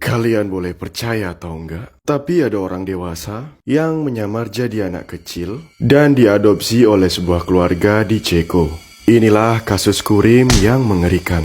Kalian boleh percaya atau enggak, tapi ada orang dewasa yang menyamar jadi anak kecil dan diadopsi oleh sebuah keluarga di Ceko. Inilah kasus Kurim yang mengerikan.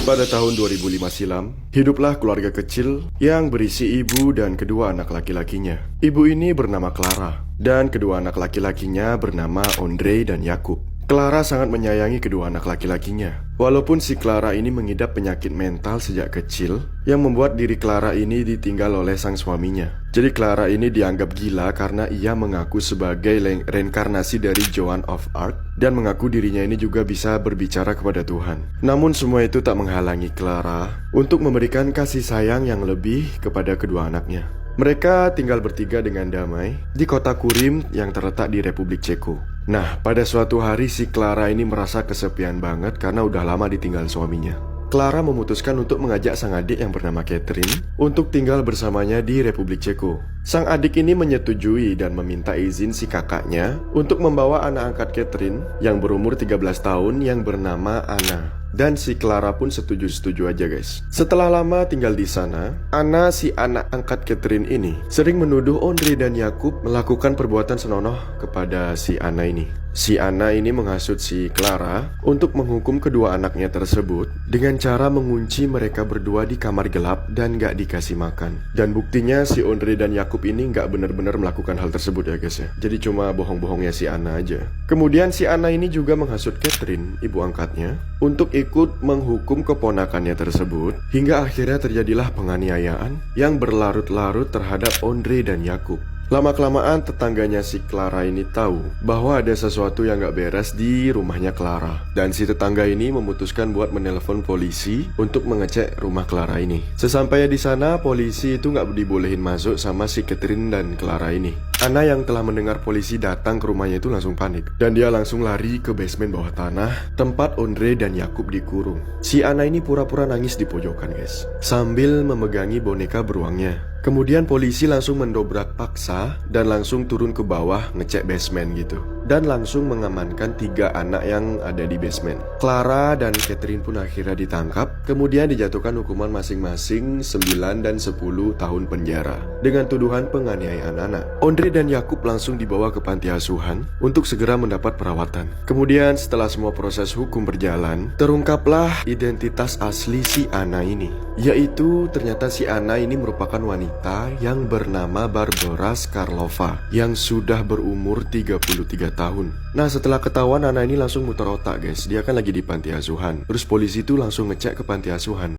Pada tahun 2005 silam, hiduplah keluarga kecil yang berisi ibu dan kedua anak laki-lakinya. Ibu ini bernama Clara, dan kedua anak laki-lakinya bernama Ondrej dan Jakub. Clara sangat menyayangi kedua anak laki-lakinya. Walaupun si Clara ini mengidap penyakit mental sejak kecil yang membuat diri Clara ini ditinggal oleh sang suaminya. Jadi Clara ini dianggap gila karena ia mengaku sebagai reinkarnasi dari Joan of Arc dan mengaku dirinya ini juga bisa berbicara kepada Tuhan. Namun semua itu tak menghalangi Clara untuk memberikan kasih sayang yang lebih kepada kedua anaknya. Mereka tinggal bertiga dengan damai di kota Kurim yang terletak di Republik Ceko. Nah, pada suatu hari si Clara ini merasa kesepian banget karena udah lama ditinggal suaminya. Clara memutuskan untuk mengajak sang adik yang bernama Catherine untuk tinggal bersamanya di Republik Ceko. Sang adik ini menyetujui dan meminta izin si kakaknya untuk membawa anak angkat Catherine yang berumur 13 tahun yang bernama Anna. Dan si Clara pun setuju-setuju aja guys. Setelah lama tinggal di sana, Anna, si anak angkat Catherine ini, sering menuduh Ondrej dan Jakub melakukan perbuatan senonoh kepada si Anna ini. Si Anna ini menghasut si Clara untuk menghukum kedua anaknya tersebut dengan cara mengunci mereka berdua di kamar gelap dan gak dikasih makan. Dan buktinya si Ondrej dan Jakub ini gak benar-benar melakukan hal tersebut ya guys ya. Jadi cuma bohong-bohongnya si Anna aja. Kemudian si Anna ini juga menghasut Catherine, ibu angkatnya, untuk ikut menghukum keponakannya tersebut. Hingga akhirnya terjadilah penganiayaan yang berlarut-larut terhadap Ondrej dan Jakub. Lama-kelamaan tetangganya si Clara ini tahu bahwa ada sesuatu yang gak beres di rumahnya Clara. Dan si tetangga ini memutuskan buat menelpon polisi untuk mengecek rumah Clara ini. Sesampainya di sana, polisi itu gak dibolehin masuk sama si Catherine dan Clara ini. Anna yang telah mendengar polisi datang ke rumahnya itu langsung panik. Dan dia langsung lari ke basement bawah tanah tempat Ondrej dan Jakub dikurung. Si Anna ini pura-pura nangis di pojokan guys, sambil memegangi boneka beruangnya. Kemudian polisi langsung mendobrak paksa dan langsung turun ke bawah ngecek basement gitu. Dan langsung mengamankan 3 anak yang ada di basement. Clara dan Catherine pun akhirnya ditangkap. Kemudian dijatuhkan hukuman masing-masing 9 dan 10 tahun penjara dengan tuduhan penganiayaan anak. Ondrej dan Jakub langsung dibawa ke panti asuhan untuk segera mendapat perawatan. Kemudian setelah semua proses hukum berjalan, terungkaplah identitas asli si Anna ini. Yaitu ternyata si Anna ini merupakan wanita yang bernama Barbara Skarlova yang sudah berumur 33 tahun. Nah, setelah ketahuan Anna ini langsung muter otak guys. Dia kan lagi di panti asuhan. Terus polisi itu langsung ngecek ke panti asuhan.